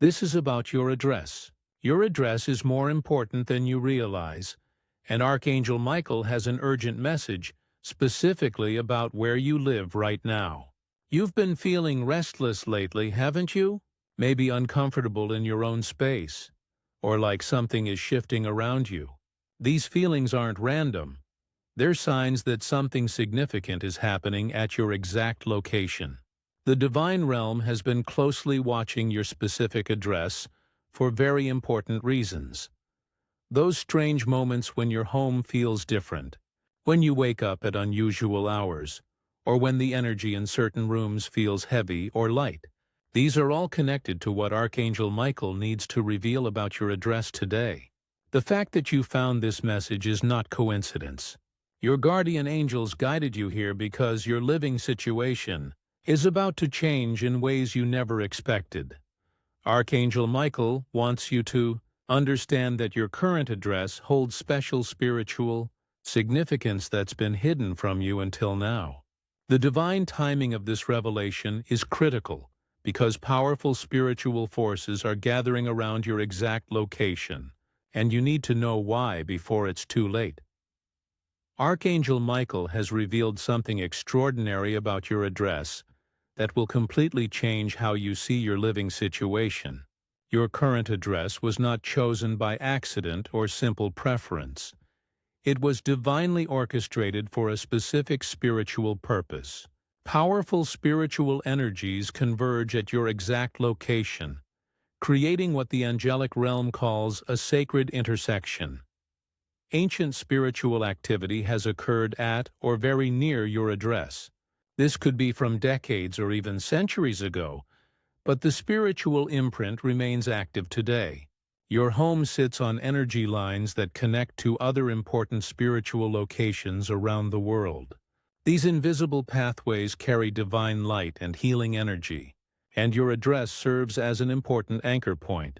This is about your address. Your address is more important than you realize, and Archangel Michael has an urgent message specifically about where you live right now. You've been feeling restless lately, haven't you? Maybe uncomfortable in your own space, or like something is shifting around you. These feelings aren't random. They're signs that something significant is happening at your exact location. The divine realm has been closely watching your specific address for very important reasons. Those strange moments when your home feels different, when you wake up at unusual hours, or when the energy in certain rooms feels heavy or light. These are all connected to what Archangel Michael needs to reveal about your address today. The fact that you found this message is not coincidence. Your guardian angels guided you here because your living situation is about to change in ways you never expected. Archangel Michael wants you to understand that your current address holds special spiritual significance that's been hidden from you until now. The divine timing of this revelation is critical because powerful spiritual forces are gathering around your exact location, and you need to know why before it's too late. Archangel Michael has revealed something extraordinary about your address that will completely change how you see your living situation. Your current address was not chosen by accident or simple preference. It was divinely orchestrated for a specific spiritual purpose. Powerful spiritual energies converge at your exact location, creating what the angelic realm calls a sacred intersection. Ancient spiritual activity has occurred at or very near your address. This could be from decades or even centuries ago, but the spiritual imprint remains active today. Your home sits on energy lines that connect to other important spiritual locations around the world. These invisible pathways carry divine light and healing energy, and your address serves as an important anchor point.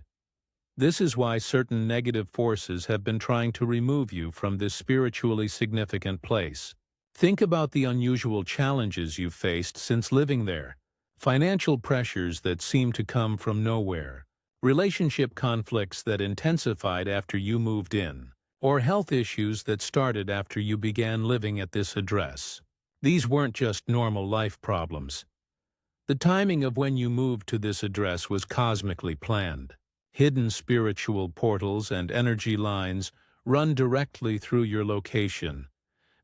This is why certain negative forces have been trying to remove you from this spiritually significant place. Think about the unusual challenges you've faced since living there. Financial pressures that seem to come from nowhere, relationship conflicts that intensified after you moved in, or health issues that started after you began living at this address. These weren't just normal life problems. The timing of when you moved to this address was cosmically planned. Hidden spiritual portals and energy lines run directly through your location,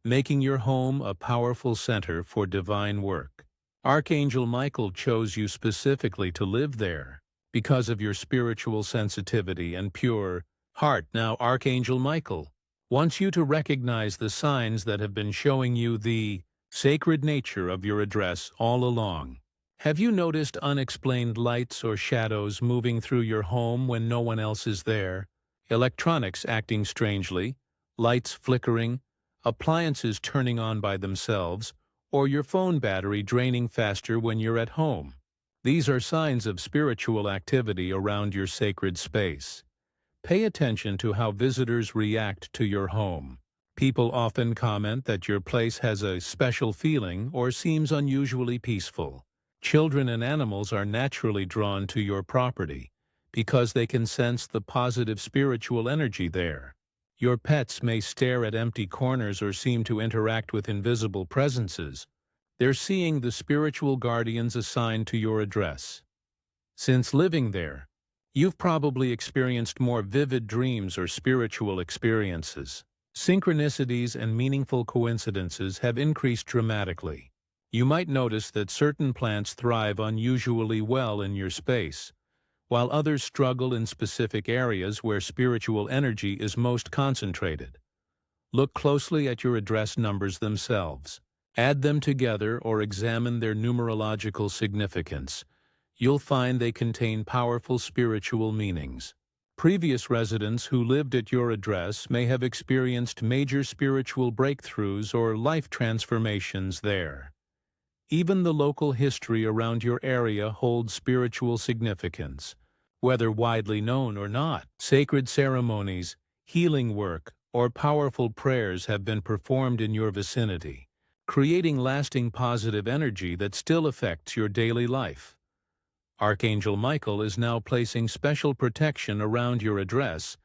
making your home a powerful center for divine work. Archangel Michael chose you specifically to live there because of your spiritual sensitivity and pure heart. Now, Archangel Michael wants you to recognize the signs that have been showing you the sacred nature of your address all along. Have you noticed unexplained lights or shadows moving through your home when no one else is there? Electronics acting strangely, lights flickering, appliances turning on by themselves, or your phone battery draining faster when you're at home. These are signs of spiritual activity around your sacred space. Pay attention to how visitors react to your home. People often comment that your place has a special feeling or seems unusually peaceful. Children and animals are naturally drawn to your property because they can sense the positive spiritual energy there. Your pets may stare at empty corners or seem to interact with invisible presences. They're seeing the spiritual guardians assigned to your address. Since living there, you've probably experienced more vivid dreams or spiritual experiences. Synchronicities and meaningful coincidences have increased dramatically. You might notice that certain plants thrive unusually well in your space, while others struggle in specific areas where spiritual energy is most concentrated. Look closely at your address numbers themselves. Add them together or examine their numerological significance. You'll find they contain powerful spiritual meanings. Previous residents who lived at your address may have experienced major spiritual breakthroughs or life transformations there. Even the local history around your area holds spiritual significance, whether widely known or not. Sacred ceremonies, healing work, or powerful prayers have been performed in your vicinity, creating lasting positive energy that still affects your daily life. Archangel Michael is now placing special protection around your address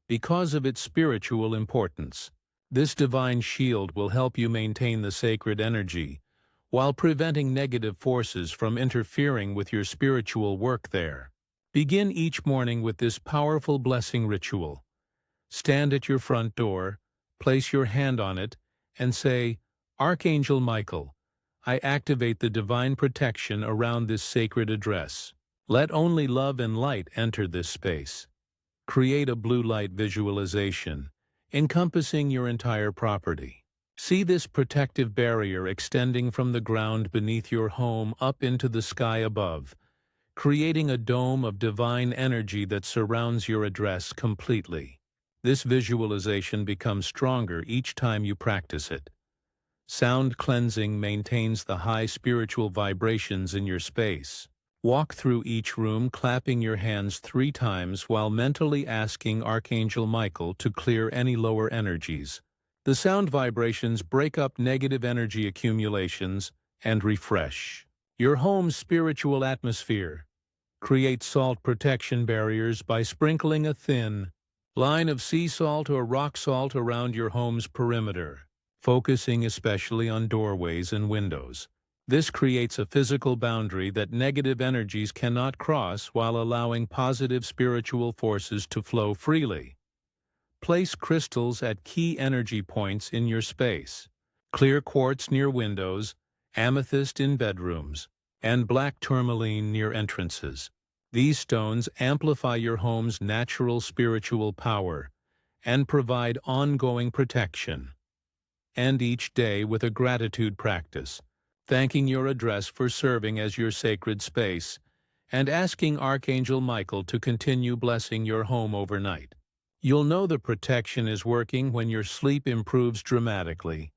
because of its spiritual importance. This divine shield will help you maintain the sacred energy while preventing negative forces from interfering with your spiritual work there. Begin each morning with this powerful blessing ritual. Stand at your front door, place your hand on it, and say, "Archangel Michael, I activate the divine protection around this sacred address. Let only love and light enter this space." Create a blue light visualization, encompassing your entire property. See this protective barrier extending from the ground beneath your home up into the sky above, creating a dome of divine energy that surrounds your address completely. This visualization becomes stronger each time you practice it. Sound cleansing maintains the high spiritual vibrations in your space. Walk through each room clapping your hands 3 times while mentally asking Archangel Michael to clear any lower energies. The sound vibrations break up negative energy accumulations and refresh your home's spiritual atmosphere. Create salt protection barriers by sprinkling a thin line of sea salt or rock salt around your home's perimeter, focusing especially on doorways and windows. This creates a physical boundary that negative energies cannot cross while allowing positive spiritual forces to flow freely. Place crystals at key energy points in your space. Clear quartz near windows, amethyst in bedrooms, and black tourmaline near entrances. These stones amplify your home's natural spiritual power and provide ongoing protection. End each day with a gratitude practice, thanking your address for serving as your sacred space, and asking Archangel Michael to continue blessing your home overnight. You'll know the protection is working when your sleep improves dramatically,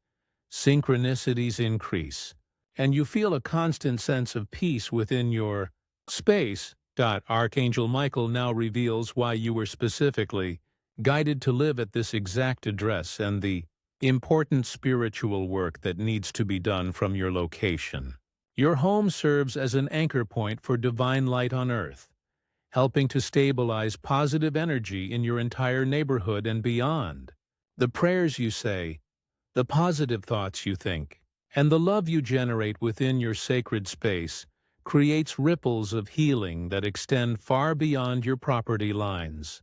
synchronicities increase, and you feel a constant sense of peace within your space. Archangel Michael now reveals why you were specifically guided to live at this exact address and the important spiritual work that needs to be done from your location. Your home serves as an anchor point for divine light on earth, helping to stabilize positive energy in your entire neighborhood and beyond. The prayers you say, the positive thoughts you think, and the love you generate within your sacred space creates ripples of healing that extend far beyond your property lines.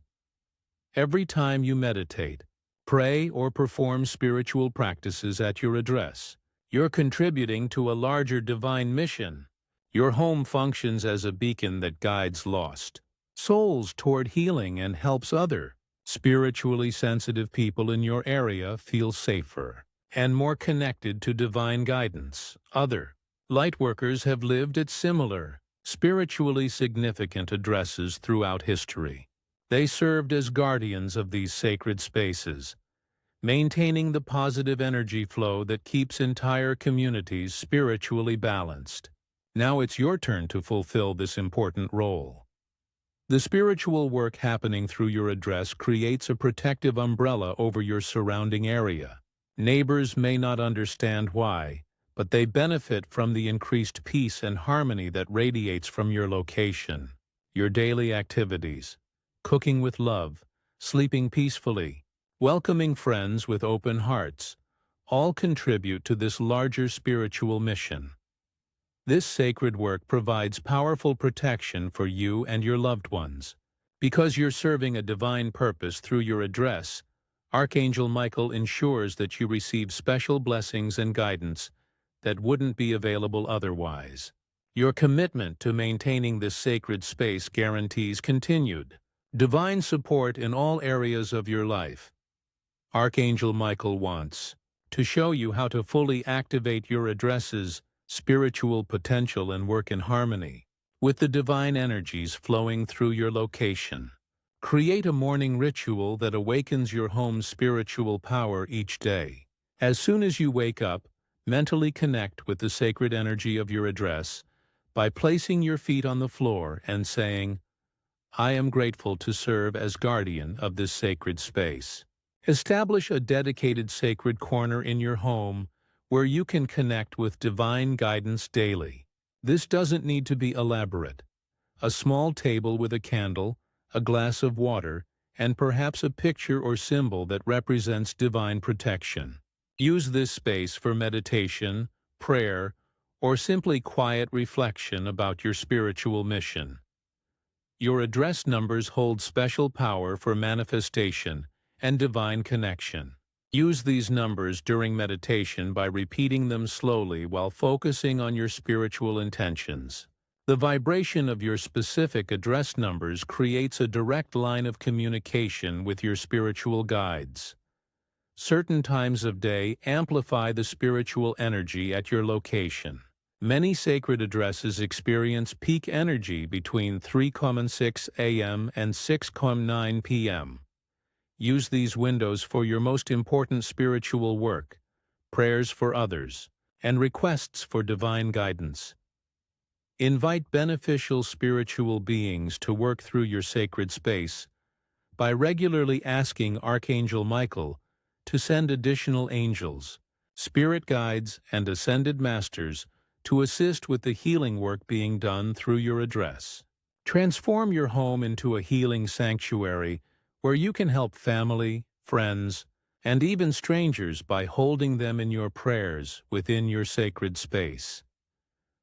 Every time you meditate, pray, or perform spiritual practices at your address, you're contributing to a larger divine mission. Your home functions as a beacon that guides lost souls toward healing and helps other spiritually sensitive people in your area feel safer and more connected to divine guidance. Other lightworkers have lived at similar, spiritually significant addresses throughout history. They served as guardians of these sacred spaces, maintaining the positive energy flow that keeps entire communities spiritually balanced. Now it's your turn to fulfill this important role. The spiritual work happening through your address creates a protective umbrella over your surrounding area. Neighbors may not understand why, but they benefit from the increased peace and harmony that radiates from your location. Your daily activities, cooking with love, sleeping peacefully, welcoming friends with open hearts, all contribute to this larger spiritual mission. This sacred work provides powerful protection for you and your loved ones. Because you're serving a divine purpose through your address, Archangel Michael ensures that you receive special blessings and guidance that wouldn't be available otherwise. Your commitment to maintaining this sacred space guarantees continued divine support in all areas of your life. Archangel Michael wants to show you how to fully activate your address's spiritual potential and work in harmony with the divine energies flowing through your location. Create a morning ritual that awakens your home's spiritual power each day. As soon as you wake up, mentally connect with the sacred energy of your address by placing your feet on the floor and saying, "I am grateful to serve as guardian of this sacred space." Establish a dedicated sacred corner in your home where you can connect with divine guidance daily. This doesn't need to be elaborate, a small table with a candle, a glass of water, and perhaps a picture or symbol that represents divine protection. Use this space for meditation, prayer, or simply quiet reflection about your spiritual mission. Your address numbers hold special power for manifestation and divine connection. Use these numbers during meditation by repeating them slowly while focusing on your spiritual intentions. The vibration of your specific address numbers creates a direct line of communication with your spiritual guides. Certain times of day amplify the spiritual energy at your location. Many sacred addresses experience peak energy between 3:06 a.m. and 6:09 p.m. Use these windows for your most important spiritual work, prayers for others, and requests for divine guidance. Invite beneficial spiritual beings to work through your sacred space by regularly asking Archangel Michael to send additional angels, spirit guides, and ascended masters to assist with the healing work being done through your address. Transform your home into a healing sanctuary where you can help family, friends, and even strangers by holding them in your prayers within your sacred space.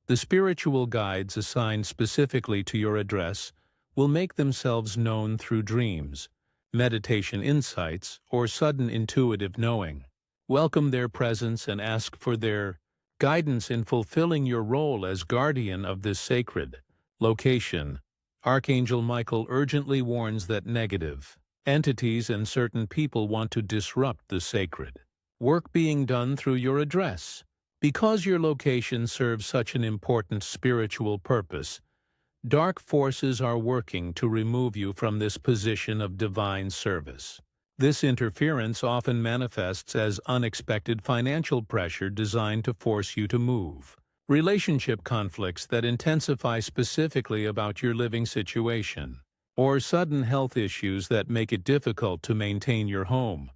The spiritual guides assigned specifically to your address will make themselves known through dreams, meditation insights, or sudden intuitive knowing. Welcome their presence and ask for their guidance in fulfilling your role as guardian of this sacred location. Archangel Michael urgently warns that negative entities and certain people want to disrupt the sacred work being done through your address. Because your location serves such an important spiritual purpose, dark forces are working to remove you from this position of divine service. This interference often manifests as unexpected financial pressure designed to force you to move, relationship conflicts that intensify specifically about your living situation, or sudden health issues that make it difficult to maintain your home.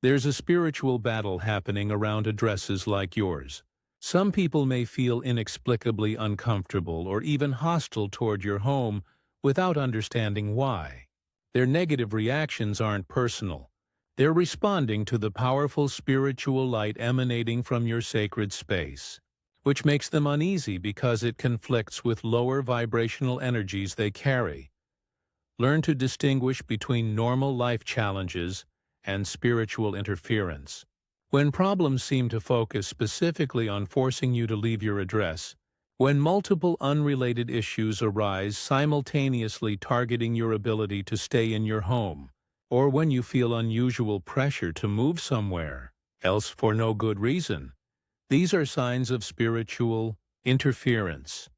There's a spiritual battle happening around addresses like yours. Some people may feel inexplicably uncomfortable or even hostile toward your home without understanding why. Their negative reactions aren't personal. They're responding to the powerful spiritual light emanating from your sacred space, which makes them uneasy because it conflicts with lower vibrational energies they carry. Learn to distinguish between normal life challenges and spiritual interference. When problems seem to focus specifically on forcing you to leave your address, when multiple unrelated issues arise simultaneously targeting your ability to stay in your home, or when you feel unusual pressure to move somewhere else for no good reason, these are signs of spiritual interference.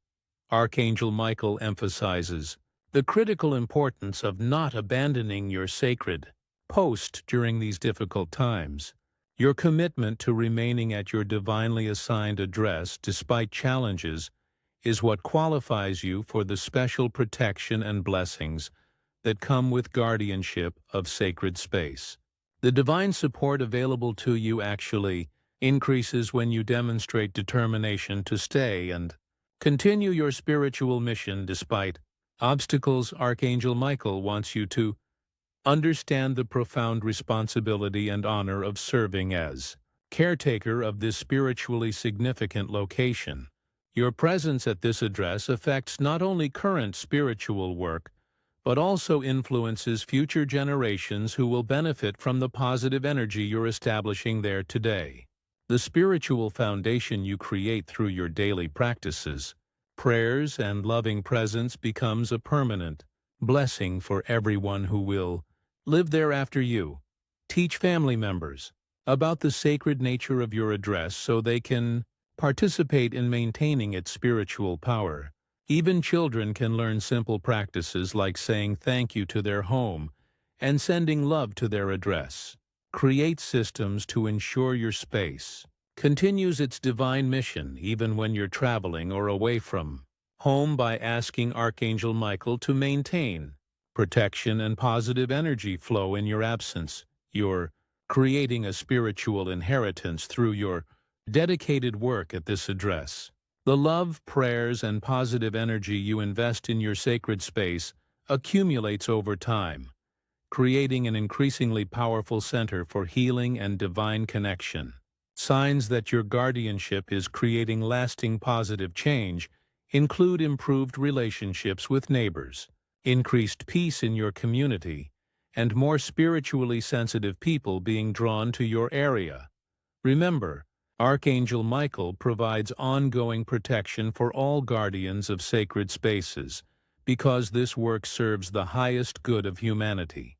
Archangel Michael emphasizes the critical importance of not abandoning your sacred post during these difficult times. Your commitment to remaining at your divinely assigned address despite challenges is what qualifies you for the special protection and blessings that come with guardianship of sacred space. The divine support available to you actually increases when you demonstrate determination to stay and continue your spiritual mission despite obstacles. Archangel Michael wants you to understand the profound responsibility and honor of serving as caretaker of this spiritually significant location. Your presence at this address affects not only current spiritual work, but also influences future generations who will benefit from the positive energy you're establishing there today. The spiritual foundation you create through your daily practices, prayers, and loving presence becomes a permanent blessing for everyone who will live there after you. Teach family members about the sacred nature of your address so they can participate in maintaining its spiritual power. Even children can learn simple practices like saying thank you to their home and sending love to their address. Create systems to ensure your space continues its divine mission even when you're traveling or away from home by asking Archangel Michael to maintain protection and positive energy flow in your absence. You're creating a spiritual inheritance through your dedicated work at this address. The love, prayers, and positive energy you invest in your sacred space accumulates over time, creating an increasingly powerful center for healing and divine connection. Signs that your guardianship is creating lasting positive change include improved relationships with neighbors, increased peace in your community, and more spiritually sensitive people being drawn to your area. Remember, Archangel Michael provides ongoing protection for all guardians of sacred spaces, because this work serves the highest good of humanity.